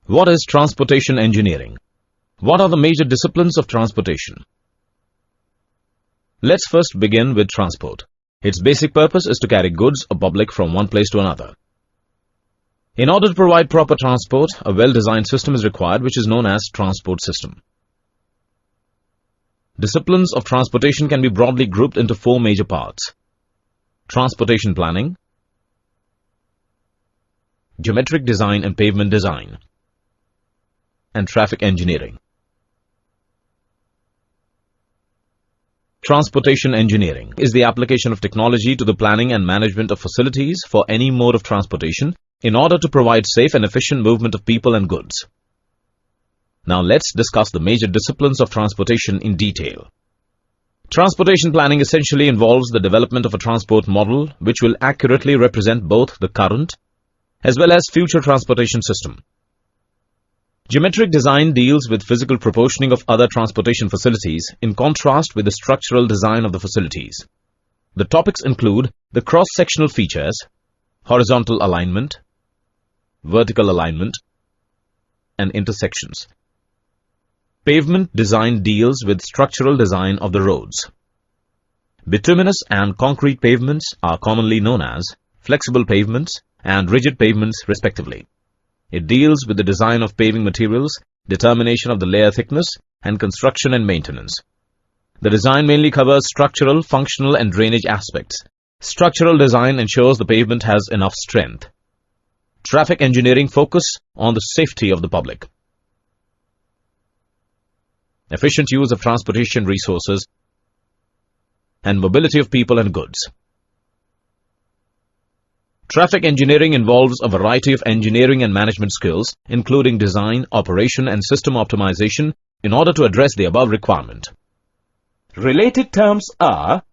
What is transportation engineering? What are the major disciplines of transportation? Let's first begin with transport. Its basic purpose is to carry goods or public from one place to another. In order to provide proper transport, a well-designed system is required, which is known as transport system. Disciplines of transportation can be broadly grouped into four major parts: transportation planning, geometric design and pavement design, and traffic engineering. Transportation engineering is the application of technology to the planning and management of facilities for any mode of transportation in order to provide safe and efficient movement of people and goods. Now let's discuss the major disciplines of transportation in detail. Transportation planning essentially involves the development of a transport model which will accurately represent both the current as well as future transportation system. Geometric design deals with physical proportioning of other transportation facilities in contrast with the structural design of the facilities. The topics include the cross-sectional features, horizontal alignment, vertical alignment, and intersections. Pavement design deals with structural design of the roads. Bituminous and concrete pavements are commonly known as flexible pavements and rigid pavements respectively. It deals with the design of paving materials, determination of the layer thickness, and construction and maintenance. The design mainly covers structural, functional, and drainage aspects. Structural design ensures the pavement has enough strength. Traffic engineering focuses on the safety of the public. Efficient use of transportation resources and mobility of people and goods. Traffic engineering involves a variety of engineering and management skills, including design, operation, and system optimization, in order to address the above requirement. Related terms are